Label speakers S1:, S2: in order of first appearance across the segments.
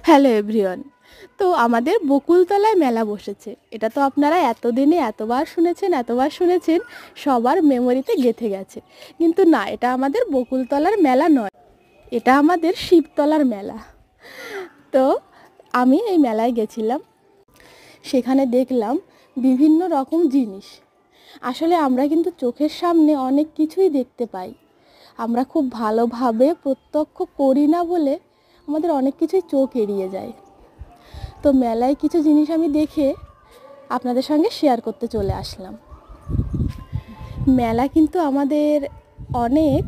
S1: Hello everyone. তো আমাদের বকুলতলায় মেলা বসেছে। এটা তো আপনারা এতদিনে এতবার শুনেছেন, সবার মেমোরিতে গেঁথে গেছে। কিন্তু না, এটা আমাদের বকুলতলার মেলা নয়, এটা আমাদের শিবতলার মেলা। তো আমি এই মেলায় গেছিলাম, সেখানে দেখলাম বিভিন্ন রকম জিনিস। আসলে আমরা কিন্তু চোখের সামনে অনেক কিছুই দেখতে পাই, আমরা খুব ভালোভাবে প্রত্যক্ষ করি না বলে আমাদের অনেক কিছুই চোখ এড়িয়ে যায়। তো মেলায় কিছু জিনিস আমি দেখে আপনাদের সঙ্গে শেয়ার করতে চলে আসলাম। মেলা কিন্তু আমাদের অনেক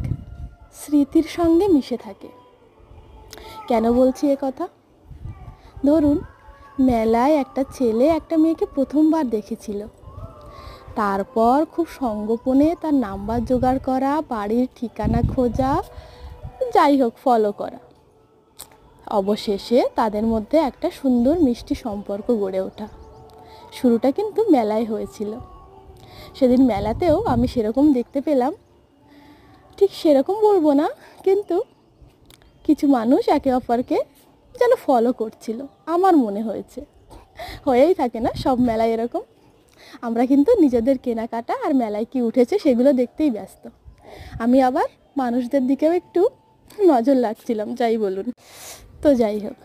S1: স্মৃতির সঙ্গে মিশে থাকে। কেন বলছি এ কথা? ধরুন, মেলায় একটা ছেলে একটা মেয়েকে প্রথমবার দেখেছিল, তারপর খুব সঙ্গোপনে তার নাম্বার জোগাড় করা, বাড়ির ঠিকানা খোঁজা, যাই হোক ফলো করা, অবশেষে তাদের মধ্যে একটা সুন্দর মিষ্টি সম্পর্ক গড়ে ওঠা। শুরুটা কিন্তু মেলায় হয়েছিল। সেদিন মেলাতেও আমি সেরকম দেখতে পেলাম, ঠিক সেরকম বলবো না, কিন্তু কিছু মানুষ একে অপরকে যেন ফলো করছিল, আমার মনে হয়েছে। হয়েই থাকে না সব মেলায় এরকম। আমরা কিন্তু নিজেদের কেনাকাটা আর মেলায় কি উঠেছে সেগুলো দেখতেই ব্যস্ত। আমি আবার মানুষদের দিকেও একটু নজর রাখছিলাম, যাই বলুন। তো যাই হোক,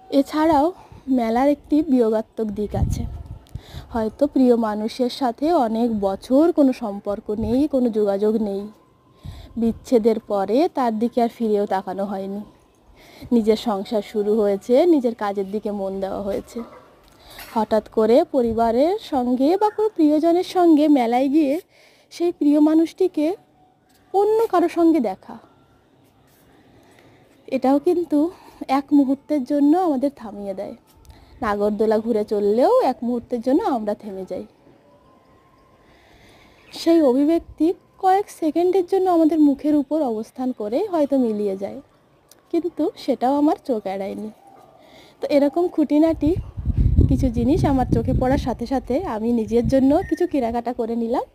S1: এছাড়াও মেলার একটি বিয়োগাত্মক দিক আছে। হয়তো প্রিয় মানুষের সাথে অনেক বছর কোনো সম্পর্ক নেই, কোনো যোগাযোগ নেই, বিচ্ছেদের পরে তার দিকে আর ফিরেও তাকানো হয়নি। নিজের সংসার শুরু হয়েছে, নিজের কাজের দিকে মন দেওয়া হয়েছে। হঠাৎ করে পরিবারের সঙ্গে বা কোনো প্রিয়জনের সঙ্গে মেলায় গিয়ে সেই প্রিয় মানুষটিকে অন্য কারো সঙ্গে দেখা, এটাও কিন্তু এক মুহূর্তের জন্য আমাদের থামিয়ে দেয়। নাগরদোলা ঘুরে চললেও এক মুহূর্তের জন্য আমরা থেমে যাই। সেই অভিব্যক্তি কয়েক সেকেন্ডের জন্য আমাদের মুখের উপর অবস্থান করে হয়তো মিলিয়ে যায়, কিন্তু সেটাও আমার চোখ এড়ায়নি। তো এরকম খুঁটিনাটি কিছু জিনিস আমার চোখে পড়ার সাথে সাথে আমি নিজের জন্য কিছু কেনাকাটা করে নিলাম।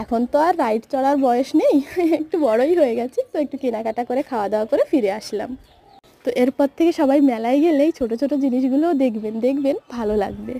S1: এখন তো আর রাইড চড়ার বয়স নেই, একটু বড়ই হয়ে গেছি, তো একটু কেনাকাটা করে খাওয়া দাওয়া করে ফিরে আসলাম। তো এরপর থেকে সবাই মেলায় গেলেই ছোট ছোট জিনিসগুলোও দেখবেন, ভালো লাগবে।